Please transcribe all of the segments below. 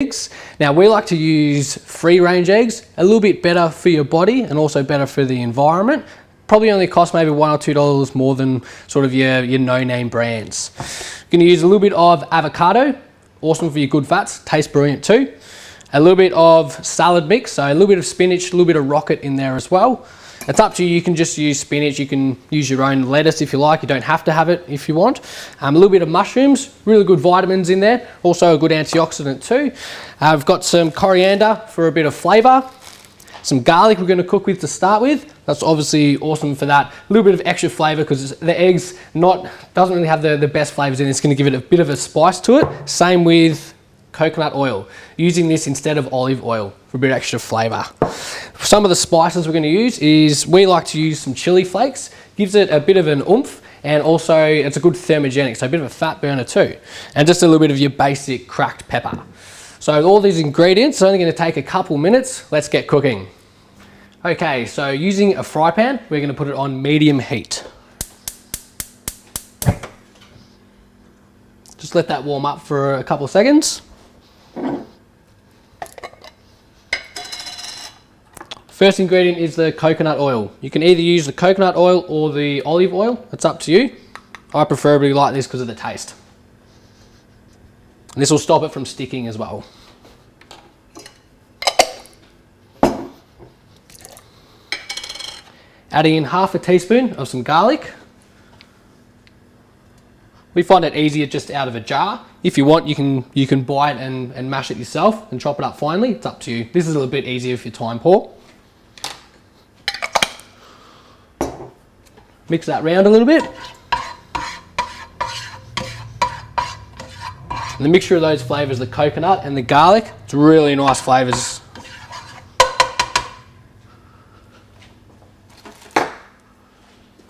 eggs. Now we like to use free range eggs, a little bit better for your body and also better for the environment. Probably only cost maybe $1 or $2 more than sort of your no-name brands. You're gonna use a little bit of avocado, awesome for your good fats, tastes brilliant too. A little bit of salad mix, so a little bit of spinach, a little bit of rocket in there as well. It's up to you, you can just use spinach, you can use your own lettuce if you like, you don't have to have it if you want. A little bit of mushrooms, really good vitamins in there, also a good antioxidant too. I've got some coriander for a bit of flavour, some garlic we're going to cook with to start with. That's obviously awesome for that. A little bit of extra flavour because the eggs doesn't really have the best flavours in it. It's going to give it a bit of a spice to it. Same with coconut oil. Using this instead of olive oil for a bit of extra flavour. Some of the spices we're going to use is, we like to use some chili flakes. Gives it a bit of an oomph and also it's a good thermogenic, so a bit of a fat burner too. And just a little bit of your basic cracked pepper. So all these ingredients, it's only going to take a couple minutes. Let's get cooking. Okay, so using a fry pan, we're going to put it on medium heat. Just let that warm up for a couple of seconds. First ingredient is the coconut oil. You can either use the coconut oil or the olive oil. It's up to you. I preferably like this because of the taste. And this will stop it from sticking as well. Adding in half a teaspoon of some garlic. We find it easier just out of a jar. If you want, you can buy it and mash it yourself and chop it up finely. It's up to you. This is a little bit easier if you're time poor. Mix that round a little bit. And the mixture of those flavours, the coconut and the garlic, it's really nice flavours.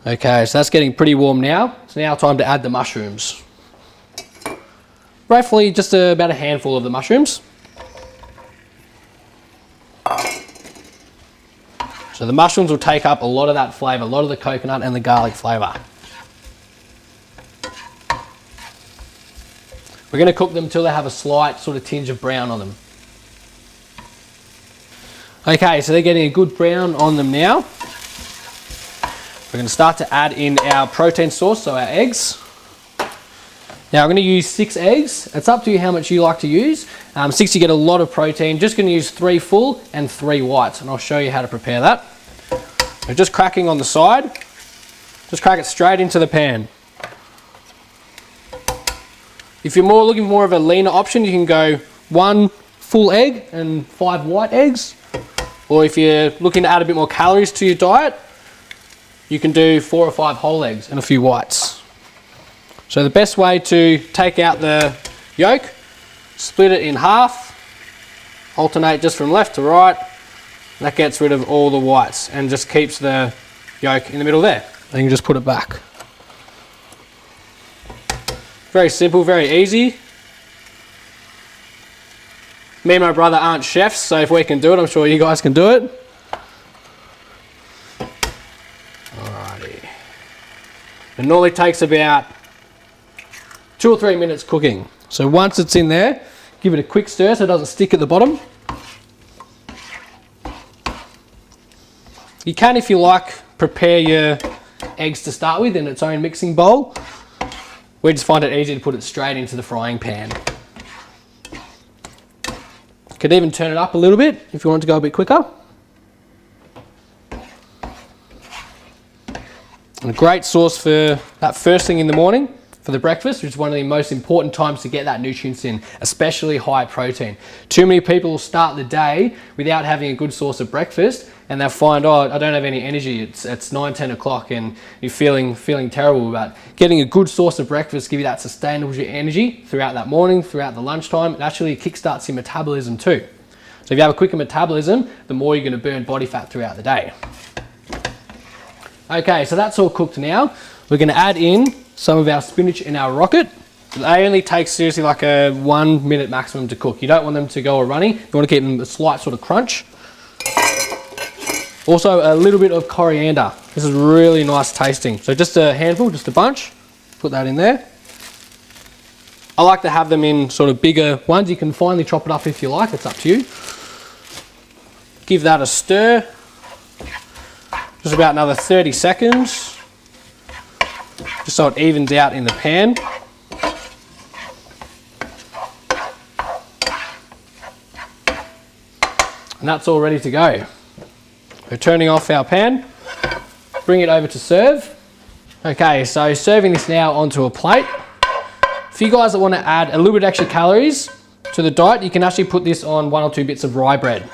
Okay, so that's getting pretty warm now. It's now time to add the mushrooms. Roughly just about a handful of the mushrooms. So the mushrooms will take up a lot of that flavour, a lot of the coconut and the garlic flavour. We're going to cook them until they have a slight sort of tinge of brown on them. Okay, so they're getting a good brown on them now. We're going to start to add in our protein source, so our eggs. Now I'm going to use 6 eggs. It's up to you how much you like to use. 6, you get a lot of protein. Just going to use 3 full and 3 whites, and I'll show you how to prepare that. So just cracking on the side. Just crack it straight into the pan. If you're looking for more of a leaner option, you can go 1 full egg and 5 white eggs. Or if you're looking to add a bit more calories to your diet, you can do 4 or 5 whole eggs and a few whites. So the best way to take out the yolk, split it in half, alternate just from left to right. That gets rid of all the whites and just keeps the yolk in the middle there. Then you can just put it back. Very simple, very easy. Me and my brother aren't chefs, so if we can do it, I'm sure you guys can do it. Alrighty. It normally takes about 2 or 3 minutes cooking. So once it's in there, give it a quick stir so it doesn't stick at the bottom. You can, if you like, prepare your eggs to start with in its own mixing bowl. We just find it easier to put it straight into the frying pan. Could even turn it up a little bit if you want it to go a bit quicker. And a great sauce for that first thing in the morning for the breakfast, which is one of the most important times to get that nutrients in, especially high protein. Too many people start the day without having a good source of breakfast and they'll find, oh, I don't have any energy. It's 9, 10 o'clock and you're feeling terrible. But getting a good source of breakfast give you that sustainable energy throughout that morning, throughout the lunchtime. It actually kickstarts your metabolism too. So if you have a quicker metabolism, the more you're going to burn body fat throughout the day. Okay, so that's all cooked now. We're going to add in some of our spinach and our rocket. They only take seriously like a 1 minute maximum to cook. You don't want them to go runny. You want to keep them a slight sort of crunch. Also a little bit of coriander. This is really nice tasting. So just a handful, just a bunch. Put that in there. I like to have them in sort of bigger ones. You can finely chop it up if you like, it's up to you. Give that a stir. Just about another 30 seconds. Just so it evens out in the pan. And that's all ready to go. We're turning off our pan. Bring it over to serve. Okay, so serving this now onto a plate. For you guys that want to add a little bit extra calories to the diet, you can actually put this on 1 or 2 bits of rye bread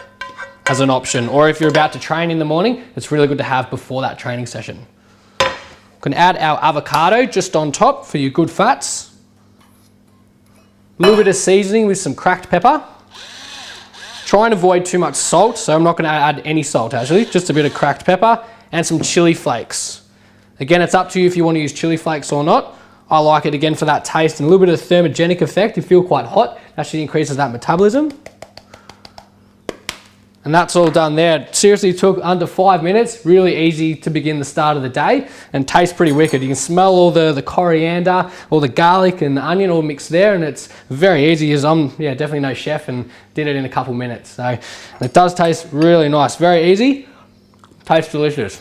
as an option. Or if you're about to train in the morning, it's really good to have before that training session. We can add our avocado just on top for your good fats. A little bit of seasoning with some cracked pepper. Try and avoid too much salt, so I'm not going to add any salt actually, just a bit of cracked pepper and some chili flakes. Again, it's up to you if you want to use chili flakes or not. I like it again for that taste and a little bit of thermogenic effect. You feel quite hot, actually increases that metabolism. And that's all done there. It seriously took under 5 minutes. Really easy to begin the start of the day and tastes pretty wicked. You can smell all the coriander, all the garlic and the onion all mixed there, and it's very easy as I'm definitely no chef and did it in a couple minutes. So it does taste really nice. Very easy, tastes delicious.